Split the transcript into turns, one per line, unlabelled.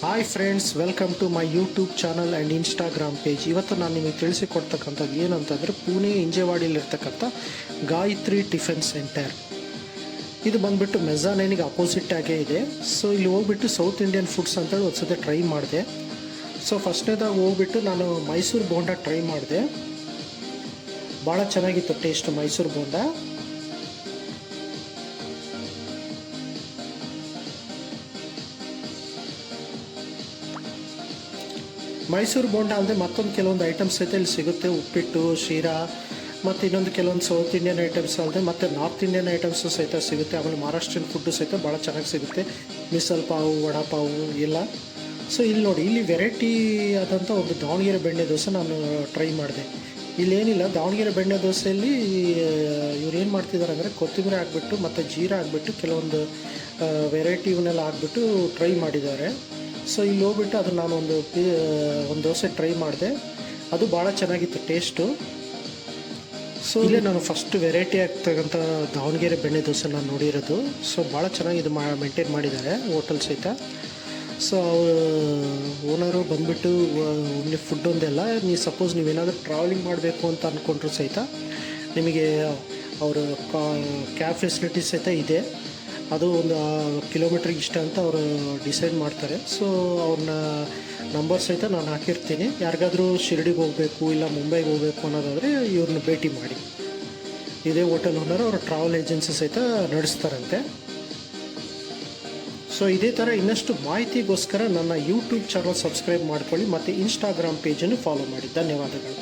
Hi friends, welcome to my YouTube channel and Instagram page. ಇವತ್ತು ನಾನು ನಿಮಗೆ ತಿಳಿಸಿಕೊಡ್ತಕ್ಕಂಥದ್ದು ಏನಂತಂದರೆ ಪುಣೆ ಇಂಜೆವಾಡಿಲಿರ್ತಕ್ಕಂಥ ಗಾಯತ್ರಿ ಟಿಫನ್ ಸೆಂಟರ್. ಇದು ಬಂದುಬಿಟ್ಟು ಮೆಜಾನೈನಿಗೆ ಅಪೋಸಿಟ್ಟಾಗೇ ಇದೆ. ಸೊ ಇಲ್ಲಿ ಹೋಗ್ಬಿಟ್ಟು ಸೌತ್ ಇಂಡಿಯನ್ ಫುಡ್ಸ್ ಅಂತೇಳಿ ಒಂದು ಸತಿ ಟ್ರೈ ಮಾಡಿದೆ. ಸೊ ಫಸ್ಟ್ನೇದಾಗಿ ಹೋಗ್ಬಿಟ್ಟು ನಾನು ಮೈಸೂರು ಬೋಂಡ ಟ್ರೈ ಮಾಡಿದೆ. ಭಾಳ ಚೆನ್ನಾಗಿತ್ತು ಟೇಸ್ಟ್ ಮೈಸೂರು ಬೋಂಡ. ಮೈಸೂರು ಬೋಂಡ ಅಲ್ಲದೆ ಮತ್ತೊಂದು ಕೆಲವೊಂದು ಐಟಮ್ಸ್ ಸಹಿತ ಇಲ್ಲಿ ಸಿಗುತ್ತೆ. ಉಪ್ಪಿಟ್ಟು, ಶೀರಾ ಮತ್ತು ಇನ್ನೊಂದು ಕೆಲವೊಂದು ಸೌತ್ ಇಂಡಿಯನ್ ಐಟಮ್ಸ್ ಅಲ್ಲದೆ ಮತ್ತು ನಾರ್ತ್ ಇಂಡಿಯನ್ ಐಟಮ್ಸು ಸಹಿತ ಸಿಗುತ್ತೆ. ಆಮೇಲೆ ಮಹಾರಾಷ್ಟ್ರೀಯನ್ ಫುಡ್ಡು ಸಹಿತ ಭಾಳ ಚೆನ್ನಾಗಿ ಸಿಗುತ್ತೆ. ಮಿಸಲ್ ಪಾವು, ವಡಾಪಾವು ಎಲ್ಲ. ಸೊ ಇಲ್ಲಿ ನೋಡಿ, ಇಲ್ಲಿ ವೆರೈಟಿ ಆದಂಥ ಒಂದು ದಾವಣಗೆರೆ ಬೆಣ್ಣೆ ದೋಸೆ ನಾನು ಟ್ರೈ ಮಾಡಿದೆ. ಇಲ್ಲೇನಿಲ್ಲ, ದಾವಣಗೆರೆ ಬೆಣ್ಣೆ ದೋಸೆಯಲ್ಲಿ ಇವ್ರು ಏನು ಮಾಡ್ತಿದ್ದಾರೆ ಅಂದರೆ ಕೊತ್ತಂಬರಿ ಹಾಕ್ಬಿಟ್ಟು ಮತ್ತು ಜೀರಾ ಹಾಕ್ಬಿಟ್ಟು ಕೆಲವೊಂದು ವೆರೈಟಿ ಇವನ್ನೆಲ್ಲ ಹಾಕ್ಬಿಟ್ಟು ಟ್ರೈ ಮಾಡಿದ್ದಾರೆ. ಸೊ ಇಲ್ಲಿ ಹೋಗ್ಬಿಟ್ಟು ಅದು ನಾನು ಒಂದು ದೋಸೆ ಟ್ರೈ ಮಾಡಿದೆ. ಅದು ಭಾಳ ಚೆನ್ನಾಗಿತ್ತು ಟೇಸ್ಟು. ಸೊ ಇಲ್ಲೇ ನಾನು ಫಸ್ಟ್ ವೆರೈಟಿ ಆಗ್ತಕ್ಕಂಥ ದಾವಣಗೆರೆ ಬೆಣ್ಣೆ ದೋಸೆ ನಾನು ನೋಡಿರೋದು. ಸೊ ಭಾಳ ಚೆನ್ನಾಗಿ ಇದು ಮೇಂಟೈನ್ ಮಾಡಿದ್ದಾರೆ ಹೋಟೆಲ್ ಸಹಿತ. ಸೊ ಓನರು ಬಂದುಬಿಟ್ಟು ಓನ್ಲಿ ಫುಡ್ ಒಂದೆಲ್ಲ, ಸಪೋಸ್ ನೀವೇನಾದರೂ ಟ್ರಾವೆಲಿಂಗ್ ಮಾಡಬೇಕು ಅಂತ ಅಂದ್ಕೊಂಡ್ರು ಸಹಿತ ನಿಮಗೆ ಅವರು ಕ್ಯಾಬ್ ಫೆಸಿಲಿಟೀಸ್ ಸಹಿತ ಇದೆ. ಅದು ಒಂದು ಕಿಲೋಮೀಟ್ರಿಗೆ ಇಷ್ಟ ಅಂತ ಅವರು ಡಿಸೈಡ್ ಮಾಡ್ತಾರೆ. ಸೊ ಅವ್ರನ್ನ ನಂಬರ್ ಸಹಿತ ನಾನು ಹಾಕಿರ್ತೀನಿ. ಯಾರಿಗಾದರೂ ಶಿರಡಿಗೆ ಹೋಗಬೇಕು ಇಲ್ಲ ಮುಂಬೈಗೆ ಹೋಗಬೇಕು ಅನ್ನೋದಾದರೆ ಇವ್ರನ್ನ ಭೇಟಿ ಮಾಡಿ. ಇದೇ ಹೋಟೆಲ್ ಓನರ್ ಅವರು ಟ್ರಾವೆಲ್ ಏಜೆನ್ಸಿ ಸಹಿತ ನಡೆಸ್ತಾರಂತೆ. ಸೊ ಇದೇ ಥರ ಇನ್ನಷ್ಟು ಮಾಹಿತಿಗೋಸ್ಕರ ನನ್ನ ಯೂಟ್ಯೂಬ್ ಚಾನಲ್ ಸಬ್ಸ್ಕ್ರೈಬ್ ಮಾಡ್ಕೊಳ್ಳಿ ಮತ್ತು ಇನ್ಸ್ಟಾಗ್ರಾಮ್ ಪೇಜನ್ನು ಫಾಲೋ ಮಾಡಿ. ಧನ್ಯವಾದಗಳು.